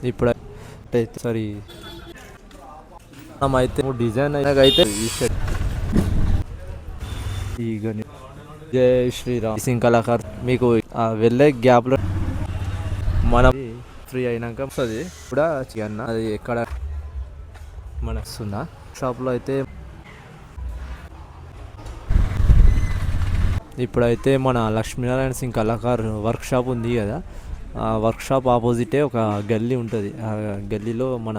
ఇప్పుడైతే సరే అయితే డిజైన్ అయితే ఈ షర్ట్ ఈ గని జై శ్రీరామ్ సింగ్ కళాకార్ మీకు వెళ్ళే గ్యాప్లో మనం ఫ్రీ అయినాక వస్తుంది కూడా అన్న అది ఎక్కడ మన వస్తుందా షాప్లో అయితే ఇప్పుడైతే మన లక్ష్మీనారాయణ సింగ్ కళాకార్ వర్క్షాప్ ఉంది కదా, ఆ వర్క్షాప్ ఆపోజిటే ఒక గల్లీ ఉంటుంది. ఆ గల్లీలో మన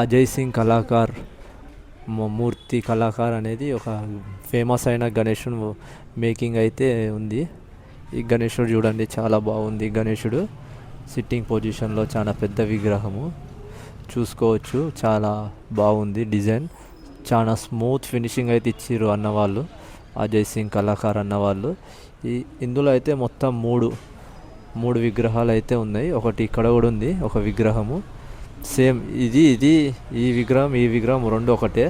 అజయ్ సింగ్ కళాకార్ మూర్తి కళాకార్ అనేది ఒక ఫేమస్ అయిన గణేశుడు మేకింగ్ అయితే ఉంది. ఈ గణేశుడు చూడండి చాలా బాగుంది. గణేశుడు సిట్టింగ్ పొజిషన్లో చాలా పెద్ద విగ్రహము చూసుకోవచ్చు, చాలా బాగుంది. డిజైన్ చాలా స్మూత్ ఫినిషింగ్ అయితే ఇచ్చిర్రు అన్నవాళ్ళు, అజయ్ సింగ్ కళాకార్ అన్నవాళ్ళు. ఇందులో అయితే మొత్తం మూడు విగ్రహాలు అయితే ఉన్నాయి. ఒకటి ఇక్కడ కూడా ఉంది ఒక విగ్రహము, సేమ్ ఇది ఈ విగ్రహం రెండు ఒకటే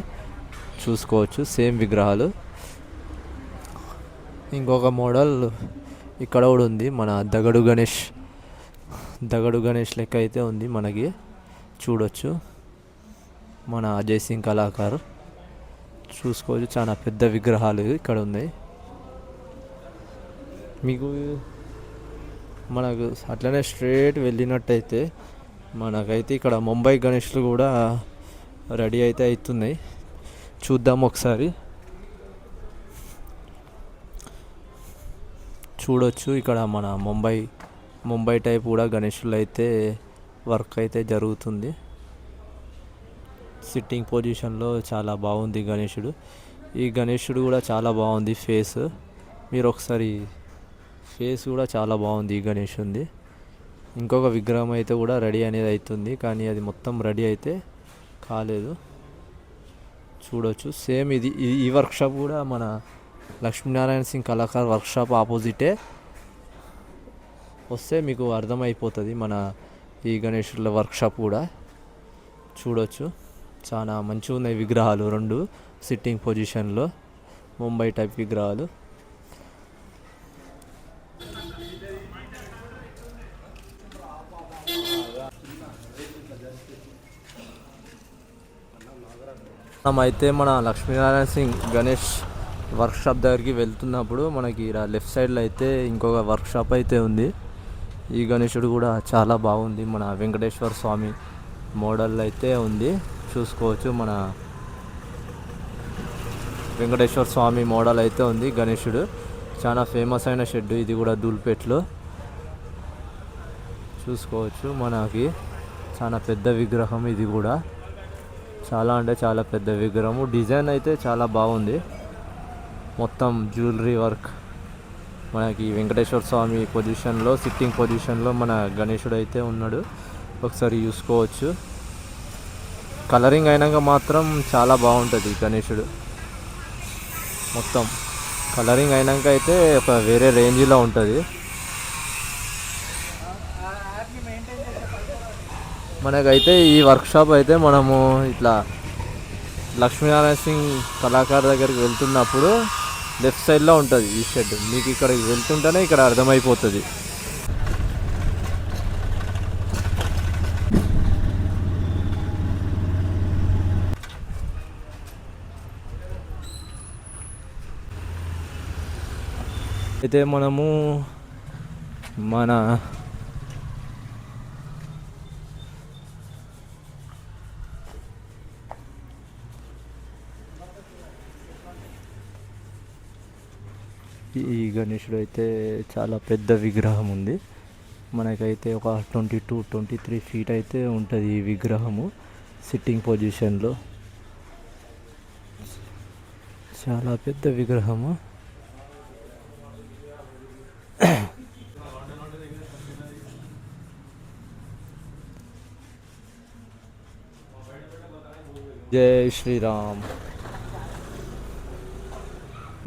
చూసుకోవచ్చు, సేమ్ విగ్రహాలు. ఇంకొక మోడల్ ఇక్కడ కూడా ఉంది, మన దగడు గణేష్ లెక్క అయితే ఉంది మనకి చూడొచ్చు. మన అజయ్ సింగ్ కళాకార్ చూసుకోవచ్చు, చాలా పెద్ద విగ్రహాలు ఇక్కడ ఉన్నాయి. మీకు మనకు అట్లనే స్ట్రేట్ వెళ్ళినట్టయితే మనకైతే ఇక్కడ ముంబై గణేష్లు కూడా రెడీ అయితే అవుతున్నాయి, చూద్దాం ఒకసారి. చూడొచ్చు ఇక్కడ మన ముంబై టైప్ కూడా గణేషులు అయితే వర్క్ అయితే జరుగుతుంది. సిట్టింగ్ పొజిషన్లో చాలా బాగుంది గణేశుడు. ఈ గణేశుడు కూడా చాలా బాగుంది ఫేస్, మీరు ఒకసారి ఫేస్ కూడా చాలా బాగుంది ఈ గణేశుంది. ఇంకొక విగ్రహం అయితే కూడా రెడీ అనేది అవుతుంది, కానీ అది మొత్తం రెడీ అయితే కాలేదు. చూడొచ్చు సేమ్ ఈ వర్క్షాప్ కూడా మన లక్ష్మీనారాయణ సింగ్ కళాకార్ వర్క్షాప్ ఆపోజిటే వస్తే మీకు అర్థమైపోతుంది మన ఈ గణేశుల వర్క్షాప్ కూడా. చూడొచ్చు చాలా మంచిగా ఉన్నాయి విగ్రహాలు, రెండు సిట్టింగ్ పొజిషన్లో ముంబై టైప్ విగ్రహాలు. అయితే మన లక్ష్మీనారాయణ సింగ్ గణేష్ వర్క్షాప్ దగ్గరికి వెళ్తున్నప్పుడు మనకి లెఫ్ట్ సైడ్లో అయితే ఇంకొక వర్క్షాప్ అయితే ఉంది. ఈ గణేశుడు కూడా చాలా బాగుంది, మన వెంకటేశ్వర స్వామి మోడల్ అయితే ఉంది చూసుకోవచ్చు. మన వెంకటేశ్వర స్వామి మోడల్ అయితే ఉంది గణేశుడు, చాలా ఫేమస్ అయిన షెడ్ ఇది కూడా దూల్పేట్లో చూసుకోవచ్చు. మనకి చాలా పెద్ద విగ్రహం ఇది కూడా, చాలా అంటే చాలా పెద్ద విగ్రహము. డిజైన్ అయితే చాలా బాగుంది, మొత్తం జ్యువెలరీ వర్క్. మనకి వెంకటేశ్వర స్వామి పొజిషన్లో సిట్టింగ్ పొజిషన్లో మన గణేశుడు అయితే ఉన్నాడు, ఒకసారి చూసుకోవచ్చు. కలరింగ్ అయినాక మాత్రం చాలా బాగుంటుంది గణేశుడు, మొత్తం కలరింగ్ అయినాక అయితే ఒక వేరే రేంజ్లో ఉంటుంది. మనకైతే ఈ వర్క్షాప్ అయితే మనము ఇట్లా లక్ష్మీనారాయణ సింగ్ కళాకార్ దగ్గరికి వెళ్తున్నప్పుడు లెఫ్ట్ సైడ్లో ఉంటుంది ఈ షెడ్, మీకు ఇక్కడికి వెళ్తుంటేనే ఇక్కడ అర్థమైపోతుంది. అయితే మనము మన ఈ గణేశుడు అయితే చాలా పెద్ద విగ్రహం ఉంది. మనకైతే ఒక 22-23 ఫీట్ అయితే ఉంటుంది ఈ విగ్రహము సిట్టింగ్ పొజిషన్లో, చాలా పెద్ద విగ్రహము. జై శ్రీరామ్.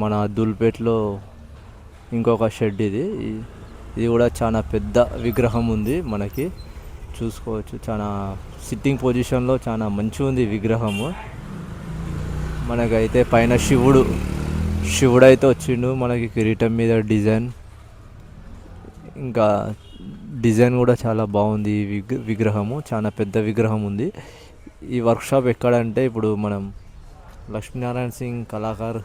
మన దూల్పేట్లో ఇంకొక షెడ్ ఇది కూడా చాలా పెద్ద విగ్రహం ఉంది మనకి చూసుకోవచ్చు. చాలా సిట్టింగ్ పొజిషన్లో చాలా మంచిగా ఉంది విగ్రహము. మనకైతే పైన శివుడు అయితే వచ్చిండు మనకి కిరీటం మీద డిజైన్, ఇంకా డిజైన్ కూడా చాలా బాగుంది. ఈ విగ్రహము చాలా పెద్ద విగ్రహం ఉంది. ఈ వర్క్షాప్ ఎక్కడంటే ఇప్పుడు మనం లక్ష్మీనారాయణ సింగ్ కళాకార్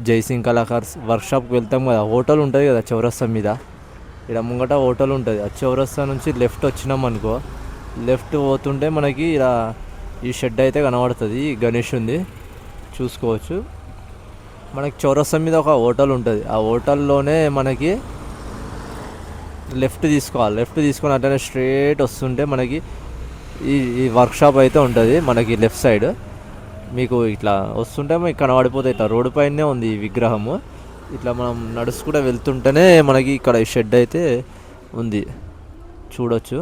జైసింగ్ కళాకార్స్ వర్క్షాప్కి వెళ్తాం కదా, హోటల్ ఉంటుంది కదా చౌరస్తా మీద, ఇక్కడ ముంగట హోటల్ ఉంటుంది. ఆ చౌరస్తా నుంచి లెఫ్ట్ వచ్చినాం అనుకో, లెఫ్ట్ పోతుంటే మనకి ఇలా ఈ షెడ్ అయితే కనబడుతుంది. గణేష్ ఉంది చూసుకోవచ్చు. మనకి చౌరస్తా మీద ఒక హోటల్ ఉంటుంది. ఆ హోటల్లోనే మనకి లెఫ్ట్ తీసుకోవాలి. లెఫ్ట్ తీసుకొని అట్లనే స్ట్రేట్ వస్తుంటే మనకి ఈ వర్క్షాప్ అయితే ఉంటుంది. మనకి లెఫ్ట్ సైడ్ మీకు ఇట్లా వస్తుంటే మీకు కనబడిపోతే ఇట్లా రోడ్డు పైనే ఉంది ఈ విగ్రహము. ఇట్లా మనం నడుచుకుంటూ వెళ్తుంటేనే మనకి ఇక్కడ ఈ షెడ్ అయితే ఉంది చూడొచ్చు.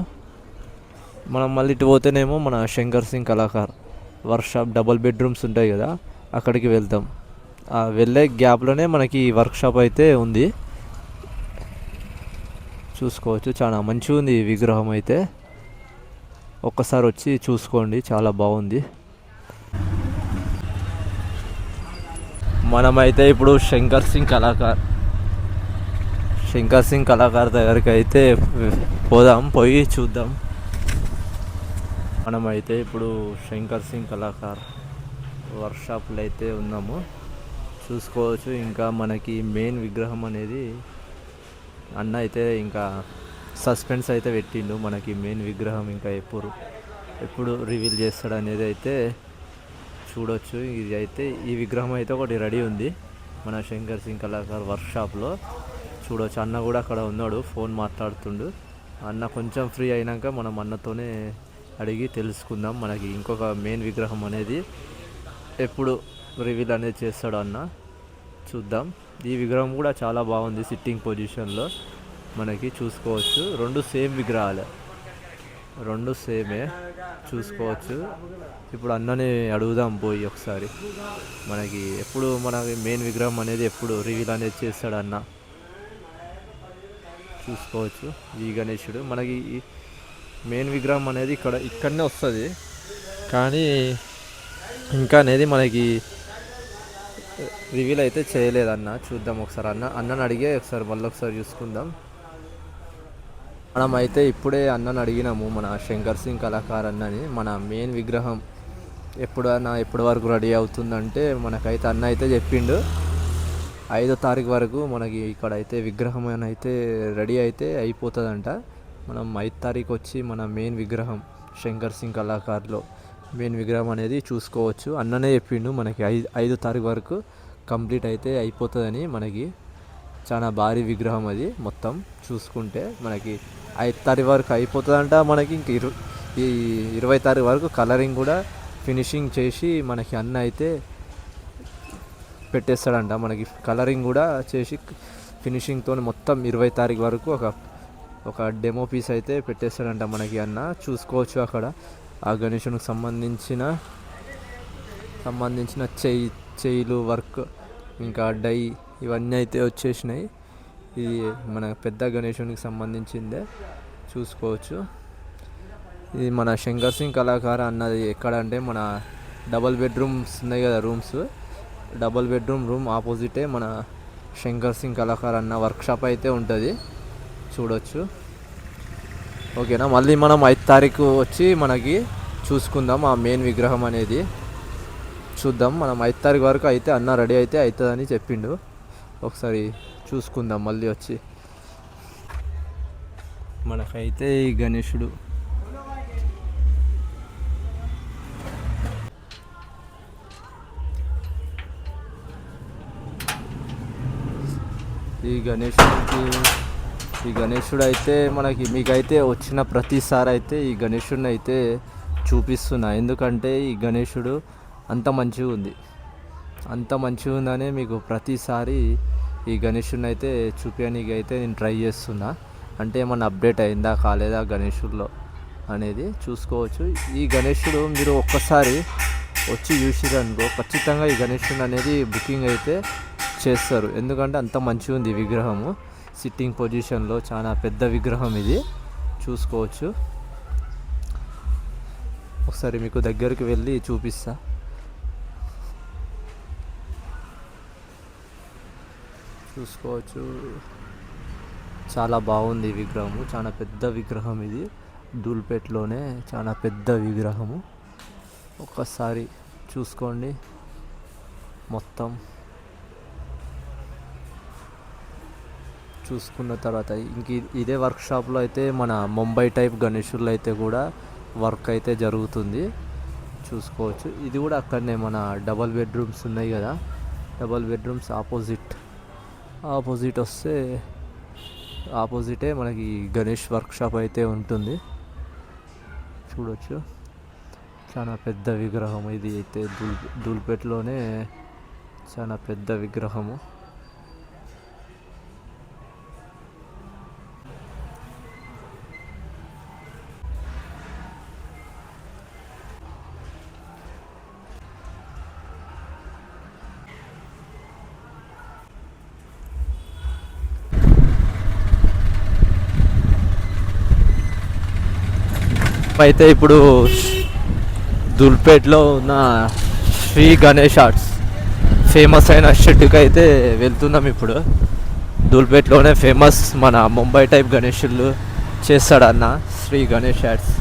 మనం మళ్ళీ ఇటు పోతేనేమో మన Shankar Singh Kalakar workshop double bedrooms ఉంటాయి కదా, అక్కడికి వెళ్తాం. వెళ్ళే గ్యాప్లోనే మనకి వర్క్షాప్ అయితే ఉంది చూసుకోవచ్చు. చాలా మంచిగా ఉంది ఈ విగ్రహం అయితే, ఒక్కసారి వచ్చి చూసుకోండి, చాలా బాగుంది. మనమైతే ఇప్పుడు శంకర్ సింగ్ కళాకార్ దగ్గరికి అయితే పోదాం, పోయి చూద్దాం. మనమైతే ఇప్పుడు శంకర్ సింగ్ కళాకార్ వర్క్షాప్లో అయితే ఉన్నాము చూసుకోవచ్చు. ఇంకా మనకి మెయిన్ విగ్రహం అనేది అన్న అయితే ఇంకా సస్పెన్స్ అయితే పెట్టిండు. మనకి మెయిన్ విగ్రహం ఇంకా ఎప్పుడు రివీల్ చేస్తాడు అనేది అయితే చూడొచ్చు. ఇది అయితే ఈ విగ్రహం అయితే ఒకటి రెడీ ఉంది మన శంకర్ సింగ్ కళాకార్ వర్క్షాప్లో చూడొచ్చు. అన్న కూడా అక్కడ ఉన్నాడు, ఫోన్ మాట్లాడుతుండు. అన్న కొంచెం ఫ్రీ అయినాక మనం అన్నతోనే అడిగి తెలుసుకుందాం. మనకి ఇంకొక మెయిన్ విగ్రహం అనేది ఎప్పుడు రివీల్ అనేది చేస్తాడు అన్న, చూద్దాం. ఈ విగ్రహం కూడా చాలా బాగుంది, సిట్టింగ్ పొజిషన్లో మనకి చూసుకోవచ్చు. రెండు సేమ్ విగ్రహాలే, రెండు సేమే చూసుకోవచ్చు. ఇప్పుడు అన్నని అడుగుదాం పోయి ఒకసారి, మనకి ఎప్పుడు మనకి మెయిన్ విగ్రహం అనేది ఎప్పుడు రివీల్ అనేది చేస్తాడు అన్న చూసుకోవచ్చు. ఈ గణేశుడు మనకి మెయిన్ విగ్రహం అనేది ఇక్కడనే వస్తుంది, కానీ ఇంకా అనేది మనకి రివీల్ అయితే చేయలేదన్న. చూద్దాం ఒకసారి అన్నని అడిగే మళ్ళీ ఒకసారి చూసుకుందాం. మనం అయితే ఇప్పుడే అన్నని అడిగినాము, మన శంకర్ సింగ్ కళాకార్ అన్నని, మన మెయిన్ విగ్రహం ఎప్పటి వరకు రెడీ అవుతుందంటే మనకైతే అన్న అయితే చెప్పిండు 5వ తారీఖు వరకు మనకి ఇక్కడ అయితే విగ్రహం అయితే రెడీ అయితే అయిపోతుందంట. మనం 5వ తారీఖు వచ్చి మన మెయిన్ విగ్రహం శంకర్ సింగ్ కళాకార్లో మెయిన్ విగ్రహం అనేది చూసుకోవచ్చు. అన్ననే చెప్పిండు మనకి 5వ తారీఖు వరకు కంప్లీట్ అయితే అయిపోతుందని. మనకి చాలా భారీ విగ్రహం అది, మొత్తం చూసుకుంటే మనకి 5వ తారీఖు వరకు అయిపోతుందంట. మనకి ఇంక ఈ 20వ తారీఖు వరకు కలరింగ్ కూడా ఫినిషింగ్ చేసి మనకి అన్న అయితే పెట్టేస్తాడంట. మనకి కలరింగ్ కూడా చేసి ఫినిషింగ్తో మొత్తం 20వ తారీఖు వరకు ఒక డెమో పీస్ అయితే పెట్టేస్తాడంట మనకి అన్న. చూసుకోవచ్చు అక్కడ ఆ గణేశునికి సంబంధించిన చెయ్యిలు వర్క్, ఇంకా డై ఇవన్నీ అయితే వచ్చేసినాయి. ఇది మన పెద్ద గణేశునికి సంబంధించిందే చూసుకోవచ్చు. ఇది మన శంకర్ సింగ్ కళాకార్ అన్నది ఎక్కడ అంటే మన డబల్ బెడ్రూమ్స్ ఉన్నాయి కదా రూమ్స్, డబల్ బెడ్రూమ్ రూమ్ ఆపోజిటే మన శంకర్ సింగ్ కళాకార్ అన్న వర్క్షాప్ అయితే ఉంటుంది చూడొచ్చు. ఓకేనా, మళ్ళీ మనం 5వ తారీఖు వచ్చి మనకి చూసుకుందాం ఆ మెయిన్ విగ్రహం అనేది చూద్దాం. మనం 5వ తారీఖు వరకు అయితే అన్న రెడీ అయితే అవుతుందని చెప్పిండు. ఒకసారి చూసుకుందాం మళ్ళీ వచ్చి. మనకైతే ఈ గణేశుడు ఈ గణేశుడు అయితే మీకైతే వచ్చిన ప్రతిసారి అయితే ఈ గణేశుడిని అయితే చూపిస్తున్నా. ఎందుకంటే ఈ గణేశుడు అంత మంచిగా ఉందనే మీకు ప్రతిసారి ఈ గణేశుడిని అయితే చూపించడానికి అయితే నేను ట్రై చేస్తున్నా. అంటే ఏమన్నా అప్డేట్ అయిందా కాలేదా గణేశుడిలో అనేది చూసుకోవచ్చు. ఈ గణేశుడు మీరు ఒక్కసారి వచ్చి చూసిరనుకో ఖచ్చితంగా ఈ గణేశుడు అనేది బుకింగ్ అయితే చేస్తారు. ఎందుకంటే అంత మంచిగా ఉంది ఈ విగ్రహము, సిట్టింగ్ పొజిషన్లో చాలా పెద్ద విగ్రహం ఇది చూసుకోవచ్చు. ఒకసారి మీకు దగ్గరికి వెళ్ళి చూపిస్తా. చూసుకోవచ్చు చాలా బాగుంది ఈ విగ్రహము. చాలా పెద్ద విగ్రహం ఇది. ధూల్పేట్లోనే చాలా పెద్ద విగ్రహము. ఒక్కసారి చూసుకోండి మొత్తం. చూసుకున్న తర్వాత ఇంక ఇదే వర్క్షాప్లో అయితే మన ముంబై టైప్ గణేశులు అయితే కూడా వర్క్ అయితే జరుగుతుంది, చూసుకోవచ్చు. ఇది కూడా అక్కడనే మన డబల్ బెడ్రూమ్స్ ఉన్నాయి కదా, డబల్ బెడ్రూమ్స్ ఆపోజిట్ వస్తే ఆపోజిటే మనకి గణేష్ వర్క్షాప్ అయితే ఉంటుంది, చూడొచ్చు. చాలా పెద్ద విగ్రహం ఇది అయితే. ధూల్పేట్లోనే చాలా పెద్ద విగ్రహము. అయితే ఇప్పుడు ధూల్పేట్లో ఉన్న శ్రీ గణేష్ ఆర్ట్స్ ఫేమస్ అయిన షెడ్కి అయితే వెళ్తున్నాం ఇప్పుడు. ధూల్పేట్లోనే ఫేమస్ మన ముంబై టైప్ గణేషులు చేస్తాడన్న శ్రీ గణేష్ ఆర్ట్స్.